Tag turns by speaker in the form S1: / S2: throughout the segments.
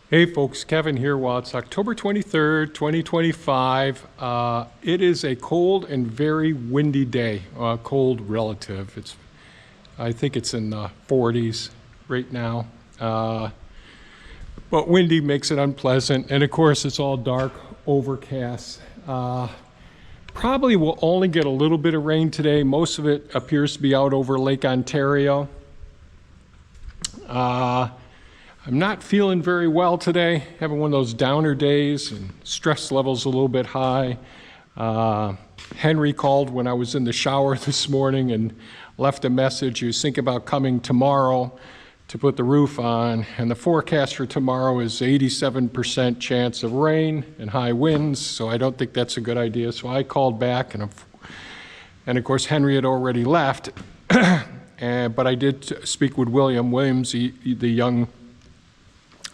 S1: Hey folks, Kevin here. Well, it's October 23rd, 2025. It is a cold and very windy day. Cold relative. I think it's in the 40s right now. But windy makes it unpleasant. And of course, it's all dark, overcast. Probably will only get a little bit of rain today. Most of it appears to be out over Lake Ontario. I'm not feeling very well today, having one of those downer days, and stress levels a little bit high. Henry called when I was in the shower this morning and left a message. He was thinking about coming tomorrow to put the roof on, and the forecast for tomorrow is 87% chance of rain and high winds, so I don't think that's a good idea. So I called back, and of course Henry had already left, but I did speak with Williams, the young,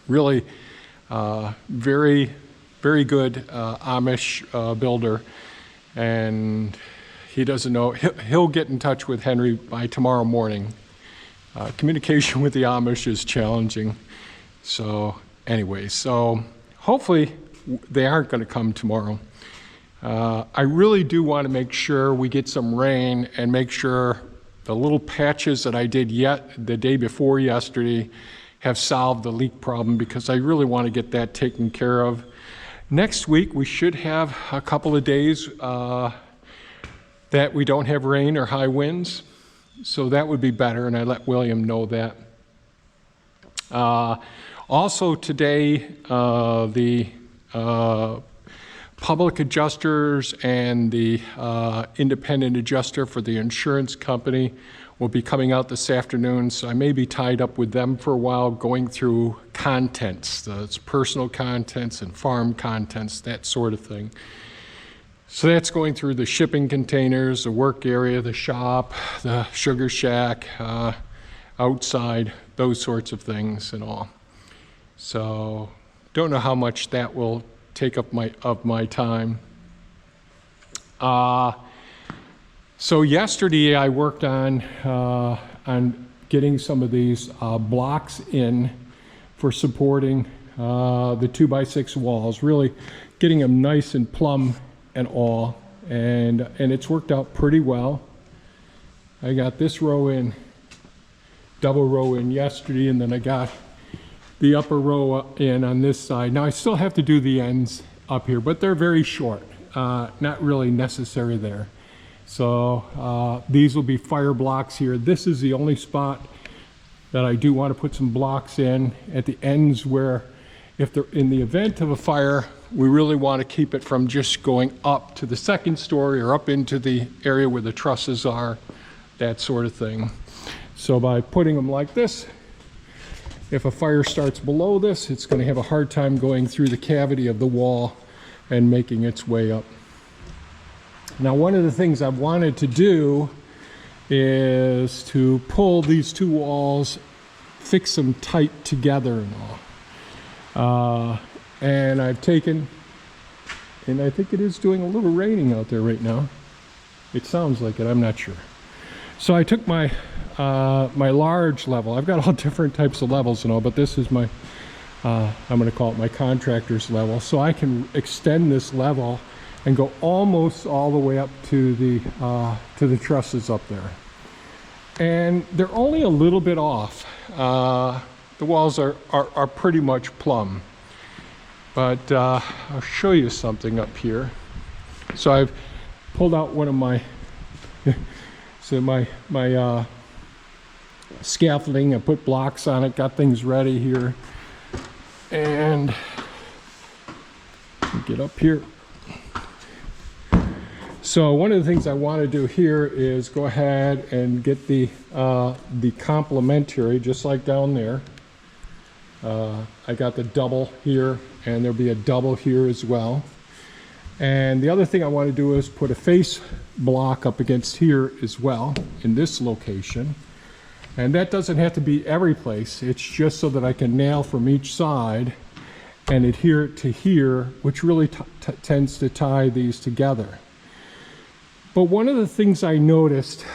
S1: really very good Amish builder, and he doesn't know. He'll get in touch with Henry by tomorrow morning. Communication with the Amish is challenging. So anyway, so hopefully they aren't going to come tomorrow. I really do want to make sure we get some rain and make sure the little patches that I did the day before yesterday have solved the leak problem, because I really want to get that taken care of. Next week, we should have a couple of days that we don't have rain or high winds. So that would be better, and I let William know that. Also today, the public adjusters and the independent adjuster for the insurance company will be coming out this afternoon, so I may be tied up with them for a while going through contents. It's personal contents and farm contents, that sort of thing. So that's going through the shipping containers, the work area, the shop, the sugar shack, outside, those sorts of things and all. So don't know how much that will take up my time. So yesterday I worked on getting some of these blocks in for supporting the 2x6 walls, really getting them nice and plumb and all, and it's worked out pretty well. I got this row in, double row in yesterday, and then I got the upper row in on this side. Now I still have to do the ends up here, but they're very short, not really necessary there. So these will be fire blocks here. This is the only spot that I do want to put some blocks in at the ends where, if they're in the event of a fire, we really want to keep it from just going up to the second story or up into the area where the trusses are, that sort of thing. So by putting them like this, if a fire starts below this, it's going to have a hard time going through the cavity of the wall and making its way up. Now, one of the things I've wanted to do is to pull these two walls, fix them tight together and all. And I've taken, and I think it is doing a little raining out there right now. It sounds like it, I'm not sure. So I took my my large level. I've got all different types of levels and all, but this is my, I'm going to call it my contractor's level. So I can extend this level and go almost all the way up to the trusses up there. And they're only a little bit off. The walls are pretty much plumb. But I'll show you something up here. So I've pulled out one of my my scaffolding. I put blocks on it, got things ready here, and get up here. So one of the things I want to do here is go ahead and get the complementary, just like down there. I got the double here, and there'll be a double here as well. And the other thing I want to do is put a face block up against here as well, in this location. And that doesn't have to be every place. It's just so that I can nail from each side and adhere it to here, which really tends to tie these together. But one of the things I noticed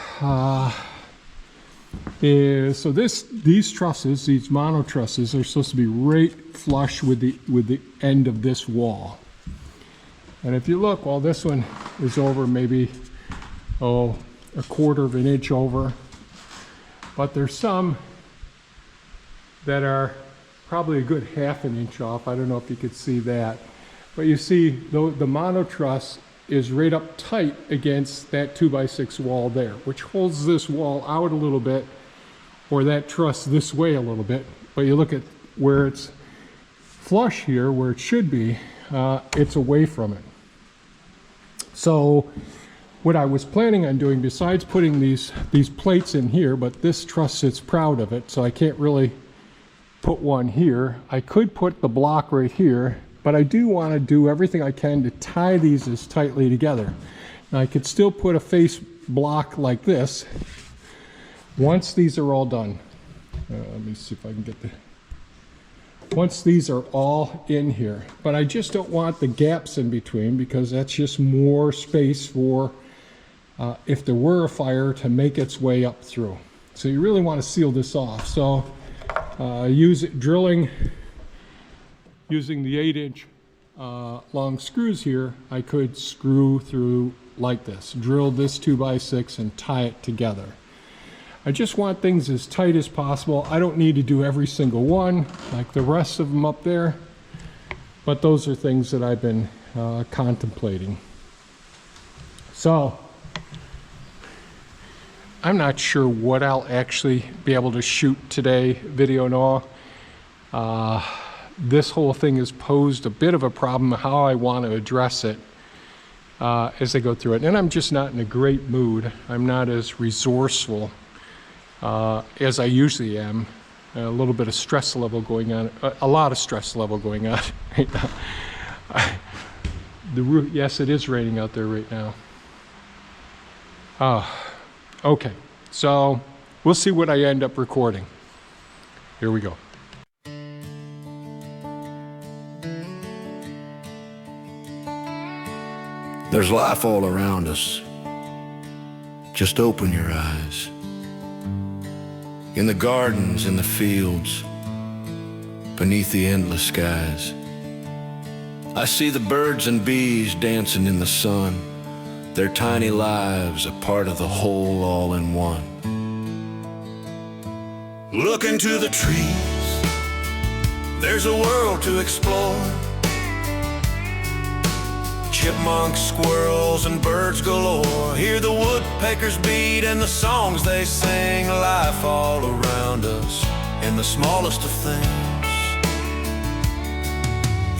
S1: is, so these trusses, these mono trusses, are supposed to be right flush with the end of this wall. And if you look, well, this one is over maybe, a quarter of an inch over. But there's some that are probably a good half an inch off. I don't know if you could see that. But you see, the monotruss is right up tight against that 2x6 wall there, which holds this wall out a little bit, or that truss this way a little bit. But you look at where it's flush here, where it should be, it's away from it. So what I was planning on doing, besides putting these plates in here, but this truss sits proud of it, so I can't really put one here. I could put the block right here, but I do want to do everything I can to tie these as tightly together. Now I could still put a face block like this once these are all done. Let me see if I can get the... Once these are all in here, but I just don't want the gaps in between, because that's just more space for if there were a fire to make its way up through. So you really want to seal this off. So drilling using the 8-inch long screws here, I could screw through like this, drill this 2x6 and tie it together. I just want things as tight as possible. I don't need to do every single one like the rest of them up there, but those are things that I've been contemplating. So I'm not sure what I'll actually be able to shoot today, video and all. This whole thing has posed a bit of a problem, how I want to address it as I go through it. And I'm just not in a great mood. I'm not as resourceful as I usually am. A little bit of stress level going on, a lot of stress level going on right now. Yes, it is raining out there right now. Okay, so we'll see what I end up recording. Here we go.
S2: There's life all around us. Just open your eyes. In the gardens, in the fields, beneath the endless skies. I see the birds and bees dancing in the sun, their tiny lives a part of the whole all in one. Look into the trees, there's a world to explore. Chipmunks, squirrels, and birds galore. Hear the woodpeckers beat and the songs they sing. Life all around us in the smallest of things.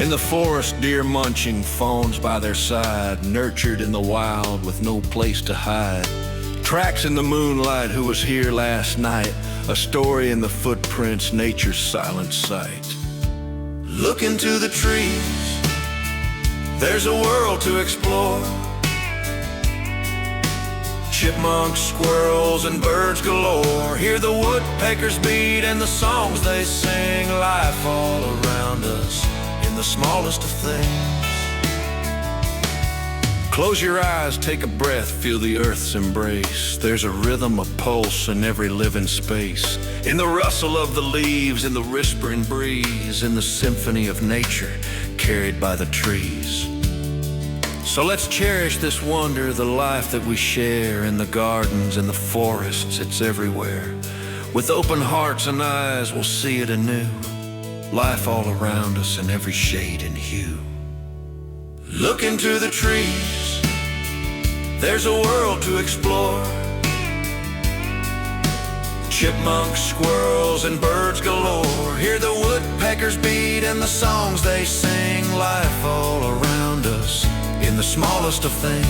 S2: In the forest, deer munching, fawns by their side, nurtured in the wild with no place to hide. Tracks in the moonlight, who was here last night, a story in the footprints, nature's silent sight. Look into the trees, there's a world to explore. Chipmunks, squirrels, and birds galore. Hear the woodpeckers beat and the songs they sing. Life all around us in the smallest of things. Close your eyes, take a breath, feel the earth's embrace. There's a rhythm, a pulse in every living space. In the rustle of the leaves, in the whispering breeze, in the symphony of nature carried by the trees. So let's cherish this wonder, the life that we share in the gardens and the forests, it's everywhere. With open hearts and eyes, we'll see it anew. Life all around us in every shade and hue. Look into the trees, there's a world to explore. Chipmunks, squirrels, and birds galore. Hear the woodpeckers beat and the songs they sing. Life all around us in the smallest of things.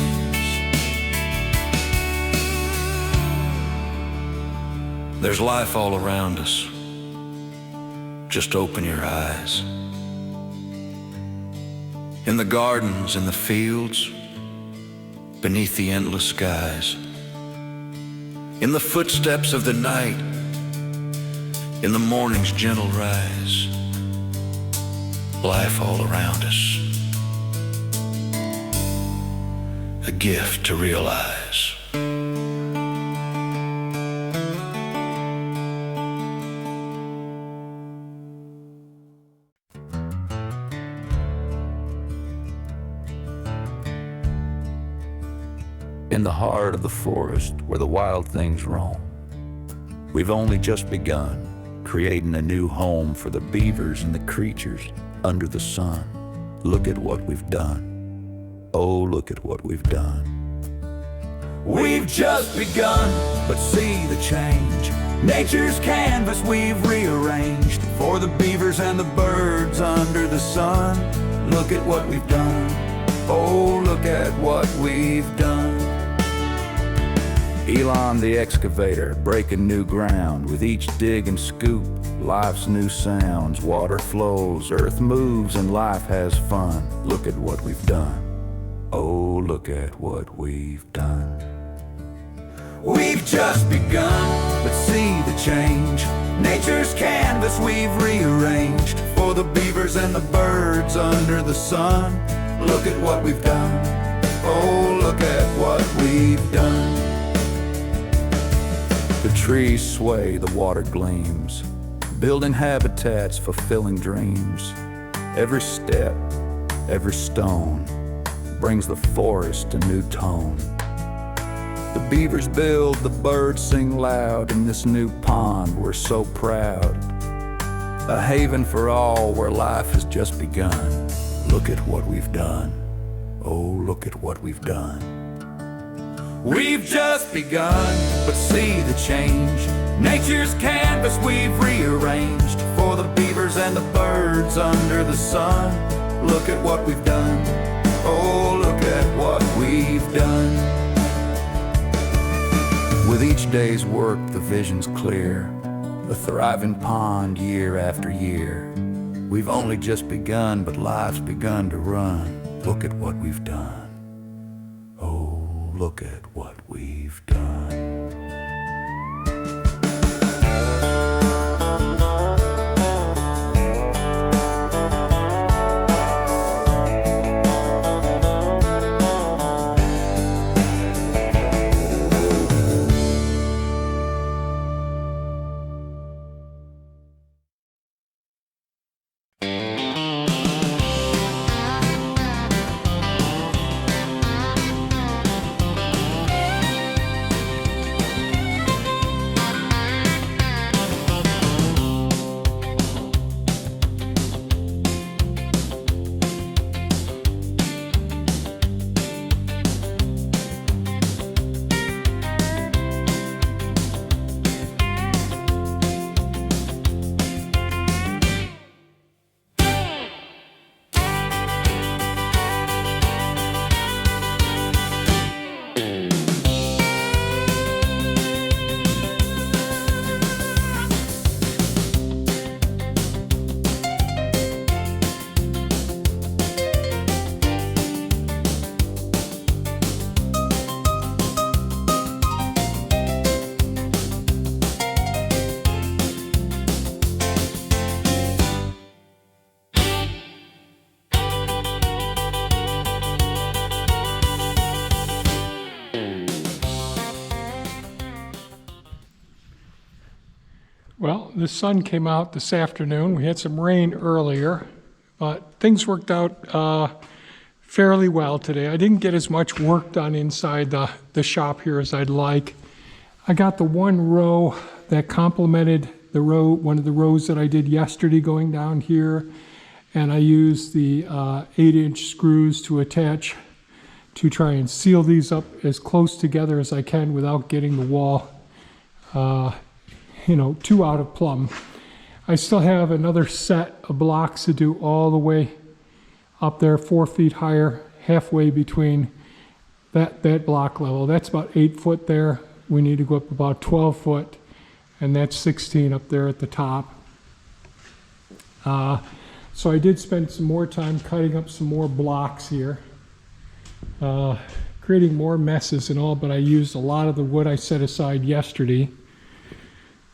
S2: There's life all around us. Just open your eyes. In the gardens, in the fields, beneath the endless skies. In the footsteps of the night, in the morning's gentle rise. Life all around us. A gift to realize.
S3: in the heart of the forest where the wild things roam. We've only just begun creating a new home for the beavers and the creatures under the sun. Look at what we've done. Oh, look at what we've done. We've just begun, but see the change. Nature's canvas we've rearranged for the beavers and the birds under the sun. Look at what we've done. Oh, look at what we've done. Elon the excavator breaking new ground. With each dig and scoop, life's new sounds. Water flows, earth moves, and life has fun. Look at what we've done. Oh, look at what we've done. We've just begun, but see the change. Nature's canvas we've rearranged for the beavers and the birds under the sun. Look at what we've done. Oh, look at what we've done. The trees sway, the water gleams, building habitats, fulfilling dreams. Every step, every stone brings the forest a new tone. The beavers build, the birds sing loud. In this new pond we're so proud. A haven for all where life has just begun. Look at what we've done. Oh, look at what we've done. We've just begun, but see the change. Nature's canvas we've rearranged for the beavers and the birds under the sun. Look at what we've done. Oh, look at what we've done. With each day's work, the vision's clear. A thriving pond year after year. We've only just begun, but life's begun to run. Look at what we've done. Oh, look at what we've done.
S1: Well, the sun came out this afternoon. We had some rain earlier, but things worked out fairly well today. I didn't get as much work done inside the shop here as I'd like. I got the one row that complemented the row, one of the rows that I did yesterday going down here, and I used the 8-inch screws to attach to try and seal these up as close together as I can without getting the wall too out of plumb. I still have another set of blocks to do all the way up there, 4 feet higher, halfway between that block level. That's about 8 foot there. We need to go up about 12 foot, and that's 16 up there at the top. So I did spend some more time cutting up some more blocks here, creating more messes and all, but I used a lot of the wood I set aside yesterday.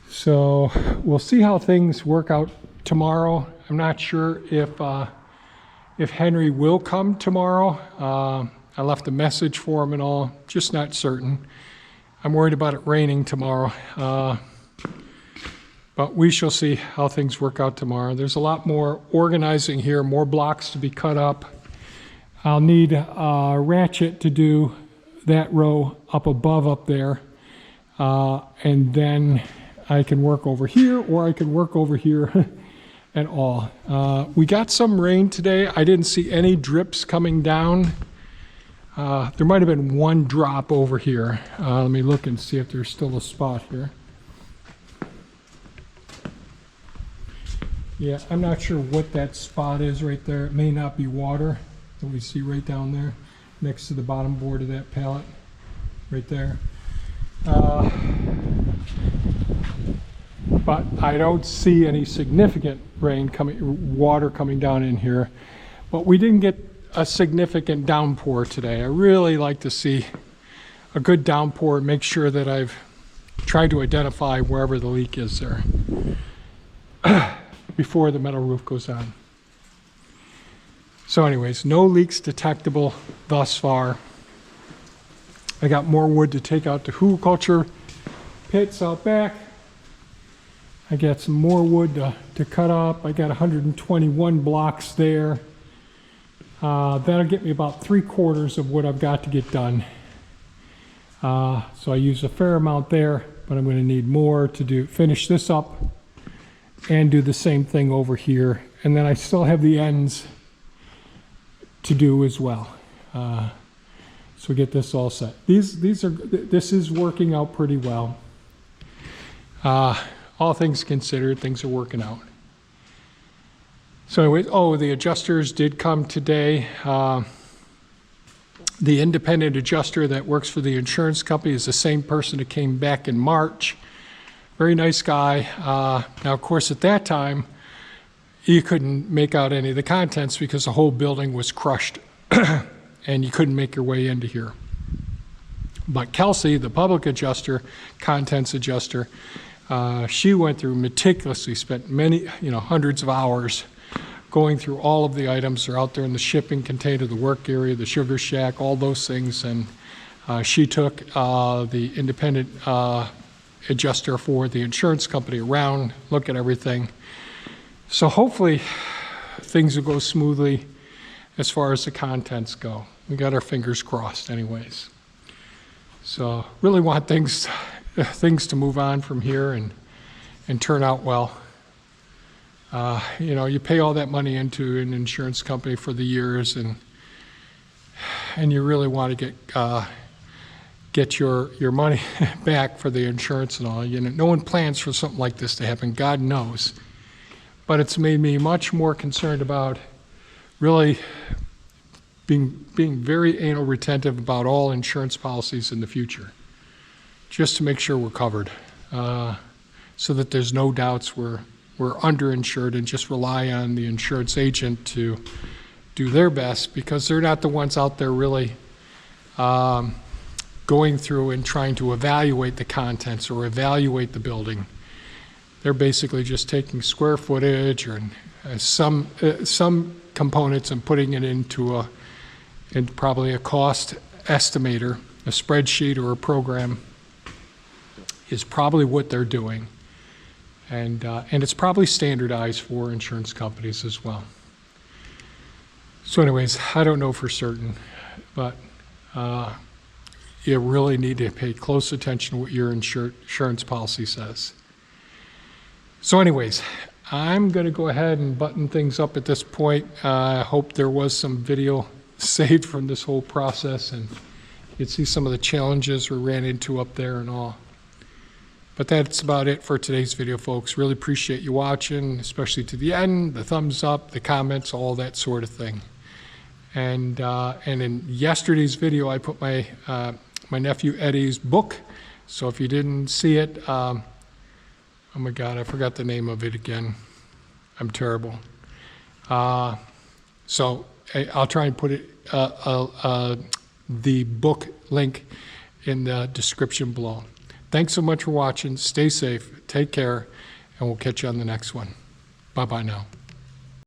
S1: So we'll see how things work out tomorrow. I'm not sure if Henry will come tomorrow. I left a message for him and all, just not certain. I'm worried about it raining tomorrow. But we shall see how things work out tomorrow. There's a lot more organizing here, more blocks to be cut up. I'll need a ratchet to do that row up above up there, and then I can work over here, or I can work over here and all. We got some rain today. I didn't see any drips coming down. There might have been one drop over here. Let me look and see if there's still a spot here. Yeah, I'm not sure what that spot is right there. It may not be water that we see right down there next to the bottom board of that pallet right there. But I don't see any significant water coming down in here. But we didn't get a significant downpour today. I really like to see a good downpour and make sure that I've tried to identify wherever the leak is there before the metal roof goes on. So anyways, no leaks detectable thus far. I got more wood to take out to hugelkultur pits out back. I got some more wood to cut up. I got 121 blocks there. That'll get me about 3/4 of what I've got to get done. So I use a fair amount there, but I'm going to need more to finish this up and do the same thing over here. And then I still have the ends to do as well. So get this all set. This is working out pretty well. All things considered, things are working out. So anyways, the adjusters did come today. The independent adjuster that works for the insurance company is the same person that came back in March. Very nice guy. Now, of course, at that time, you couldn't make out any of the contents because the whole building was crushed and you couldn't make your way into here. But Kelsey, the public adjuster, contents adjuster, she went through meticulously, spent many, hundreds of hours going through all of the items. They're out there in the shipping container, the work area, the sugar shack, all those things. And she took the independent adjuster for the insurance company around, look at everything. So hopefully things will go smoothly as far as the contents go. We got our fingers crossed anyways. So really want things to move on from here and turn out well. You pay all that money into an insurance company for the years, and you really want to get your money back for the insurance and all. No one plans for something like this to happen, God knows. But it's made me much more concerned about really being very anal retentive about all insurance policies in the future, just to make sure we're covered, so that there's no doubts we're underinsured, and just rely on the insurance agent to do their best, because they're not the ones out there really going through and trying to evaluate the contents or evaluate the building. They're basically just taking square footage or some components and putting it into probably a cost estimator, a spreadsheet or a program is probably what they're doing. And it's probably standardized for insurance companies as well. So anyways, I don't know for certain, but you really need to pay close attention to what your insurance policy says. So anyways, I'm going to go ahead and button things up at this point. I hope there was some video saved from this whole process, and you can see some of the challenges we ran into up there and all. But that's about it for today's video, folks. Really appreciate you watching, especially to the end, the thumbs up, the comments, all that sort of thing. And in yesterday's video, I put my nephew Eddie's book. So if you didn't see it, oh my God, I forgot the name of it again. I'm terrible. So I'll try and put it, the book link in the description below. Thanks so much for watching. Stay safe, take care, and we'll catch you on the next one. Bye-bye now.